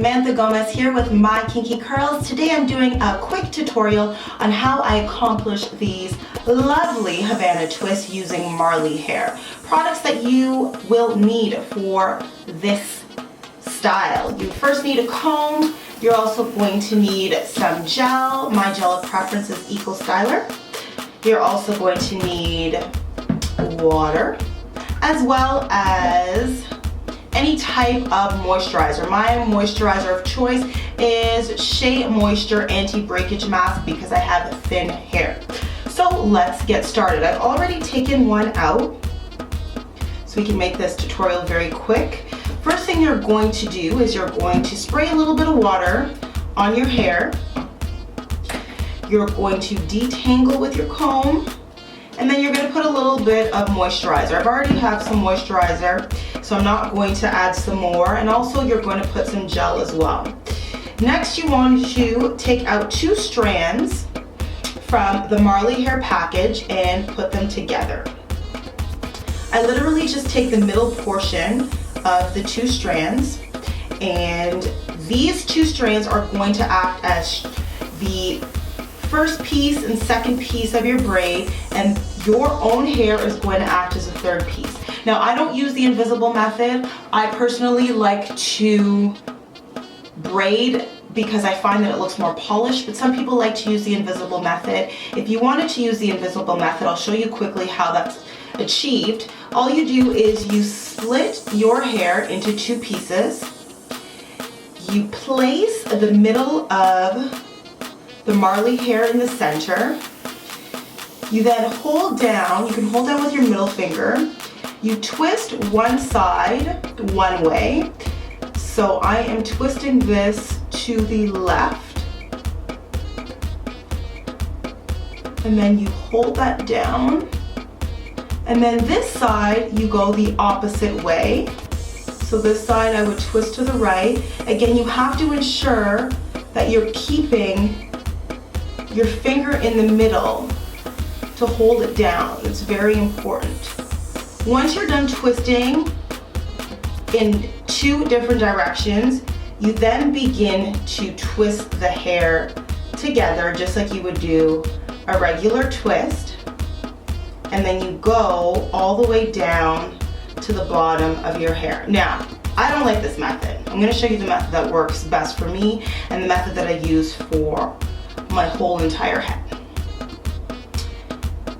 Samantha Gomez here with My Kinky Curls. Today I'm doing a quick tutorial on how I accomplish these lovely Havana twists using Marley hair. Products that you will need for this style. You first need a comb. You're also going to need some gel. My gel of preference is Eco Styler. You're also going to need water, as well as any type of moisturizer. My moisturizer of choice is Shea Moisture Anti-Breakage Mask because I have thin hair. So let's get started. I've already taken one out, so we can make this tutorial very quick. First thing you're going to do is you're going to spray a little bit of water on your hair. You're going to detangle with your comb, and then you're going to put a little bit of moisturizer. I've already have some moisturizer, so I'm not going to add some more. And also you're going to put some gel as well. Next, you want to take out 2 strands from the Marley hair package and put them together. I literally just take the middle portion of the 2 strands, and these 2 strands are going to act as the first piece and second piece of your braid, and your own hair is going to act as a third piece. Now, I don't use the invisible method. I personally like to braid because I find that it looks more polished, but some people like to use the invisible method. If you wanted to use the invisible method, I'll show you quickly how that's achieved. All you do is you split your hair into 2 pieces. You place the middle of the Marley hair in the center. You then hold down, you can hold down with your middle finger. You twist one side one way. So I am twisting this to the left. And then you hold that down. And then this side, you go the opposite way. So this side I would twist to the right. Again, you have to ensure that you're keeping your finger in the middle to hold it down. It's very important. Once you're done twisting in 2 different directions, you then begin to twist the hair together just like you would do a regular twist. And then you go all the way down to the bottom of your hair. Now, I don't like this method. I'm going to show you the method that works best for me and the method that I use for my whole entire head.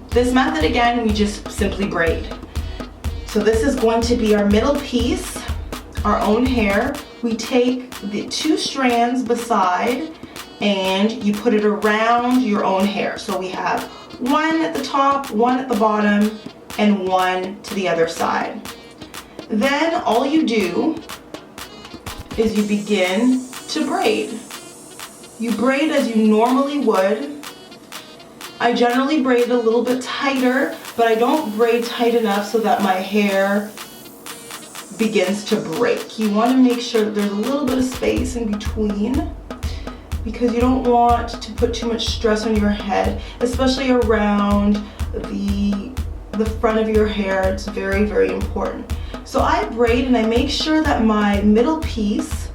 This method, again, we just simply braid. So this is going to be our middle piece, our own hair. We take the 2 strands beside and you put it around your own hair. So we have 1 at the top, 1 at the bottom, and 1 to the other side. Then all you do is you begin to braid. You braid as you normally would. I generally braid a little bit tighter, but I don't braid tight enough so that my hair begins to break. You want to make sure that there's a little bit of space in between because you don't want to put too much stress on your head, especially around the front of your hair. It's very, very important. So I braid and I make sure that my middle piece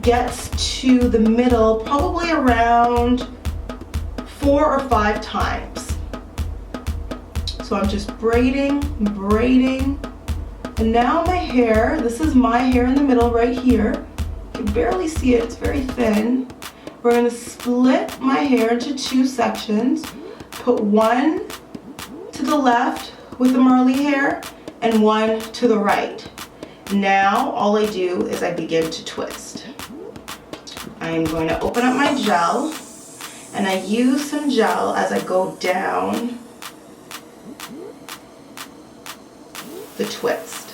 gets to the middle probably around 4 or 5 times. So I'm just braiding, and now my hair, this is my hair in the middle right here. You can barely see it, it's very thin. We're going to split my hair into 2 sections, put 1 to the left with the Marley hair and 1 to the right. Now all I do is I begin to twist. I am going to open up my gel, and I use some gel as I go down the twist.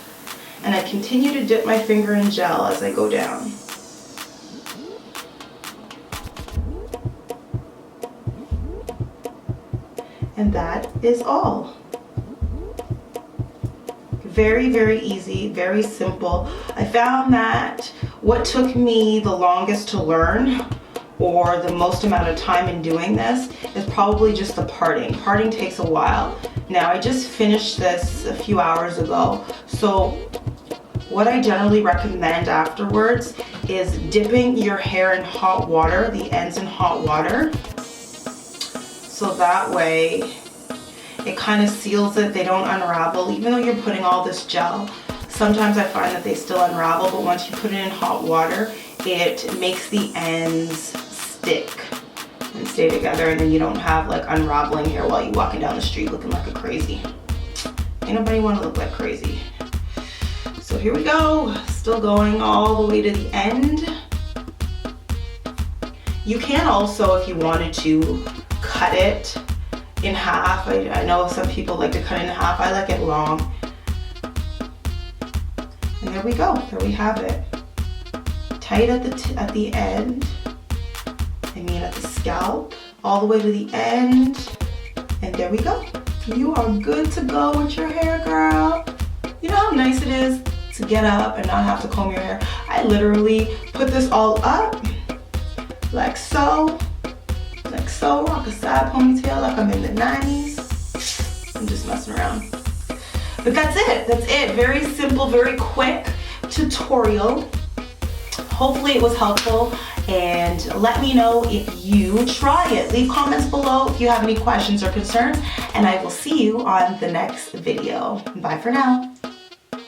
And I continue to dip my finger in gel as I go down. And that is all. Very, very easy, very simple. I found that what took me the longest to learn, or the most amount of time in doing this, is probably just the parting. Parting takes a while. Now, I just finished this a few hours ago, so what I generally recommend afterwards is dipping your hair in hot water, the ends in hot water. So that way it kind of seals it, they don't unravel. Even though you're putting all this gel, sometimes I find that they still unravel, but once you put it in hot water, it makes the ends stick and stay together, and then you don't have like unraveling hair while you're walking down the street looking like a crazy. Ain't nobody want to look like crazy. So here we go, still going all the way to the end. You can also, if you wanted to, cut it in half. I know some people like to cut it in half. I like it long. And there we go, there we have it. Tight at the end, I mean at the scalp, all the way to the end. And there we go. You are good to go with your hair, girl. You know how nice it is to get up and not have to comb your hair? I literally put this all up like so, rock a side ponytail like I'm in the 90s. I'm just messing around. But that's it. Very simple, very quick tutorial. Hopefully it was helpful, and let me know if you try it. Leave comments below if you have any questions or concerns, and I will see you on the next video. Bye for now.